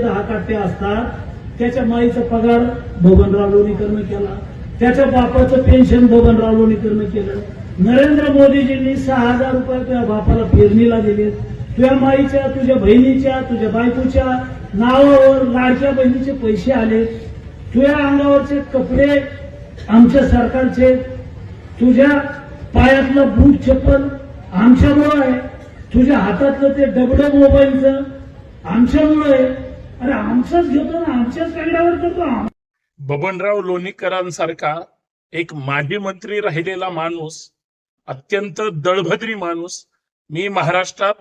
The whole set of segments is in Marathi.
10 काट्या असतात, त्याच्या माईचा पगार बबनराव लोणीकरनं केला, त्याच्या बापाचं पेन्शन बबनराव लोणीकरनं केलं. नरेंद्र मोदीजींनी 6,000 रुपये तुझ्या बापाला पेरणीला दिले. तुझ्या माईच्या, तुझ्या बहिणीच्या, तुझ्या बायकोच्या नावावर लाडक्या बहिणीचे पैसे आले. तुझ्या अंगावरचे कपडे आमच्या सरकारचे, तुझ्या पायातलं बूट चप्पल आमच्यामुळं आहे, तुझ्या हातातलं ते डबडं मोबाईलचं आमच्यामुळं आहे. अरे आमचंच घेतो ना, आमच्याच कागदावर करतो. बबनराव लोणीकरांसारखा एक माजी मंत्री राहिलेला माणूस, अत्यंत दळभद्री माणूस मी महाराष्ट्रात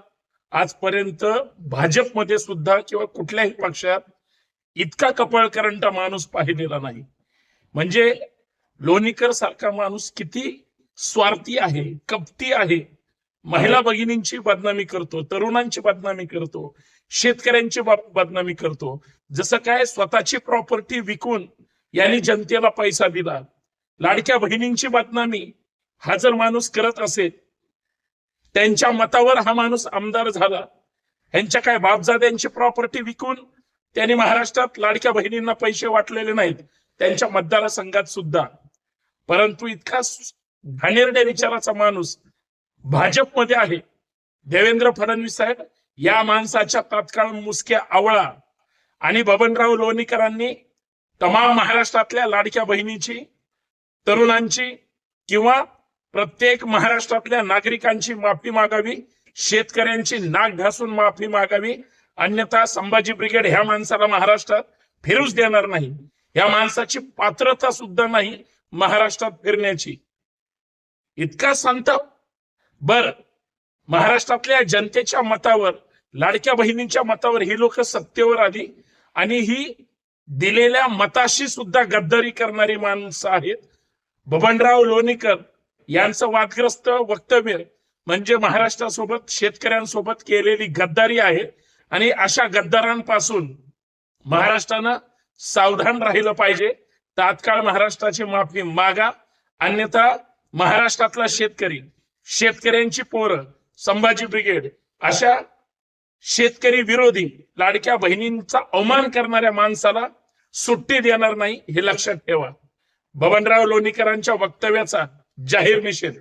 आजपर्यंत भाजपमध्ये सुद्धा किंवा कुठल्याही पक्षात इतका कपाळकरंटा माणूस पाहिलेला नाही. म्हणजे लोणीकर सारखा माणूस किती स्वार्थी आहे, कपटी आहे. महिला भगिनींची बदनामी करतो, तरुणांची बदनामी करतो, शेतकऱ्यांची बदनामी करतो. जसं काय स्वतःची प्रॉपर्टी विकून यांनी जनतेला पैसा दिला. लाडक्या बहिणींची बदनामी हा जर माणूस करत असेल, त्यांच्या मतावर हा माणूस आमदार झाला, यांच्या काय बापजाद्यांची प्रॉपर्टी विकून त्यांनी महाराष्ट्रात लाडक्या बहिणींना पैसे वाटलेले नाहीत, त्यांच्या मतदारसंघात सुद्धा. परंतु इतका घाणेरड्या विचाराचा माणूस भाजपमध्ये आहे. देवेंद्र फडणवीस साहेब या माणसाच्या तात्काळ मुसक्या आवळा. आणि बबनराव लोणीकरांनी तमाम महाराष्ट्रातल्या लाडक्या बहिणीची, तरुणांची किंवा प्रत्येक महाराष्ट्रातल्या नागरिकांची माफी मागावी, शेतकऱ्यांची नाक घासून माफी मागावी. अन्यथा संभाजी ब्रिगेड ह्या माणसाला महाराष्ट्रात फिरूच देणार नाही. या माणसाची पात्रता सुद्धा नाही महाराष्ट्रात फिरण्याची. इतका संताप. बर, महाराष्ट्रातल्या जनतेच्या मतावर, लाडक्या बहिणींच्या मतावर ही लोक सत्तेवर आली आणि ही दिलेल्या मताशी सुद्धा गद्दारी करणारी माणसं आहेत. बबनराव लोणीकर यांचं वादग्रस्त वक्तव्य म्हणजे महाराष्ट्रासोबत, शेतकऱ्यांसोबत केलेली गद्दारी आहे. आणि अशा गद्दारांपासून महाराष्ट्रानं सावधान राहिलं पाहिजे. तात्काळ महाराष्ट्राची माफी मागा, अन्यथा महाराष्ट्रातला शेतकरी, शेतकऱ्यांची पोरं, संभाजी ब्रिगेड अशा शेतकरी विरोधी, लाडक्या बहिणींचा अवमान करणाऱ्या माणसाला सुट्टी देणार नाही, हे लक्षात ठेवा. बबनराव लोणीकरांच्या वक्तव्याचा जाहीर निषेध.